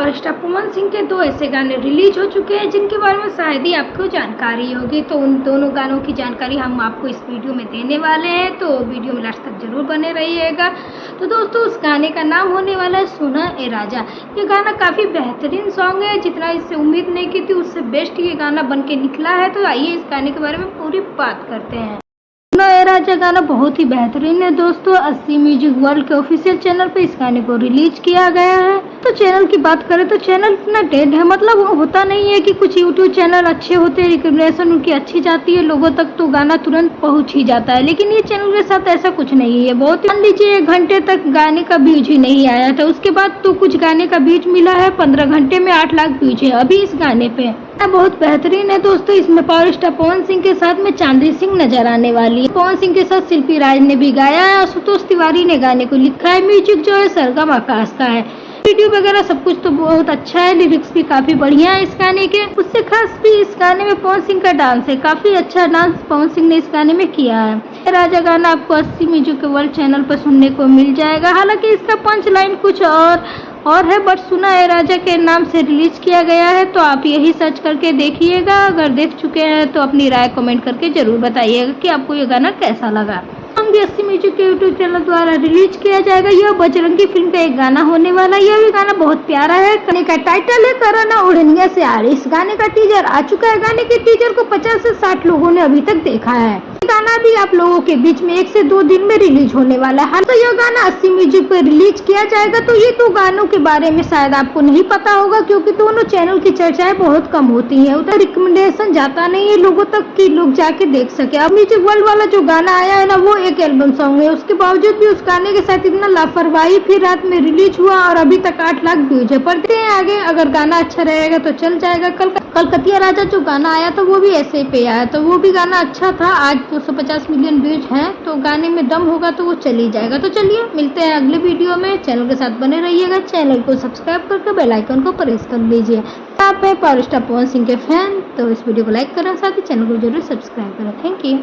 Power star Pawan Singh के 2 ऐसे गाने रिलीज हो चुके हैं जिनके बारे में शायद ही आपको जानकारी होगी। तो उन दोनों गानों की जानकारी हम आपको इस वीडियो में देने वाले हैं, तो वीडियो में लास्ट तक जरूर बने रहिएगा। तो दोस्तों, उस गाने का नाम होने वाला है सुना ए राजा। ये गाना काफ़ी बेहतरीन सॉन्ग है, जितना इससे उम्मीद नहीं की थी उससे बेस्ट ये गाना बन के निकला है। तो आइए इस गाने के बारे में पूरी बात करते हैं। सुना ए राजा गाना बहुत ही बेहतरीन है दोस्तों। 80 म्यूजिक वर्ल्ड के ऑफिशियल चैनल पे इस गाने को रिलीज किया गया है। तो चैनल की बात करें तो चैनल इतना डेड है, मतलब होता नहीं है कि कुछ यूट्यूब चैनल अच्छे होते हैं, रिकमेंडेशन उनकी अच्छी जाती है लोगों तक, तो गाना तुरंत पहुंच ही जाता है। लेकिन ये चैनल के साथ ऐसा कुछ नहीं है। बहुत मान लीजिए 1 घंटे तक गाने का व्यूज ही नहीं आया था, उसके बाद तो कुछ गाने का व्यूज मिला है। 15 घंटे में 8 लाख व्यूज है अभी इस गाने पे। बहुत बेहतरीन है दोस्तों। इसमें पावर स्टार पवन सिंह के साथ में चांदी सिंह नजर आने वाली है। पवन सिंह के साथ शिल्पी राज ने भी गाया है और आशुतोष तिवारी ने गाने को लिखा है। म्यूजिक जो है सरगम आकाश का है। वीडियो वगैरह सब कुछ तो बहुत अच्छा है, लिरिक्स भी काफी बढ़िया है इस गाने के। उससे खास भी इस गाने में पवन सिंह का डांस है, काफी अच्छा डांस पवन सिंह ने इस गाने में किया है। राजा गाना आपको 80 म्यूजिक के वर्ल्ड चैनल पर सुनने को मिल जाएगा। हालांकि इसका पंच लाइन कुछ और है, बट सुना ए राजा के नाम से रिलीज किया गया है। तो आप यही सर्च करके देखिएगा। अगर देख चुके हैं तो अपनी राय कमेंट करके जरूर बताइएगा कि आपको ये गाना कैसा लगा। 80 म्यूजिक के यूट्यूब चैनल द्वारा रिलीज किया जाएगा। यह बजरंगी फिल्म का एक गाना होने वाला है। यह भी गाना बहुत प्यारा है। गाने का टाइटल है करना उड़निया से आ रही। इस गाने का टीजर आ चुका है। गाने के टीजर को 50 से 60 लोगों ने अभी तक देखा है। गाना भी आप लोगों के बीच में 1 से 2 दिन में रिलीज होने वाला है। तो यह गाना 80 म्यूजिक पर रिलीज किया जाएगा। तो ये 2 गानों के बारे में शायद आपको नहीं पता होगा, क्योंकि दोनों चैनल की चर्चाएं बहुत कम होती है, उधर रिकमेंडेशन जाता नहीं है लोगों तक कि लोग जाके देख सके। अब म्यूजिक वर्ल्ड वाला जो गाना आया है ना, वो एक एल्बम सॉन्ग है। उसके बावजूद भी उस गाने के साथ इतना लापरवाही, फिर रात में रिलीज हुआ और अभी तक 8 लाख व्यूज है। पर देखते हैं आगे, अगर गाना अच्छा रहेगा तो चल जाएगा। कलकतिया राजा जो गाना आया था वो भी ऐसे ही पे आया, तो वो भी गाना अच्छा था। आज 250 मिलियन व्यूज हैं, तो गाने में दम होगा तो वो चल ही जाएगा। तो चलिए मिलते हैं अगले वीडियो में। चैनल के साथ बने रहिएगा। चैनल को सब्सक्राइब करके बेल आइकन को प्रेस कर लीजिए। आप है पावर स्टार पवन सिंह के फैन तो इस वीडियो को लाइक करें, साथ ही चैनल को जरूर सब्सक्राइब करें। Thank you.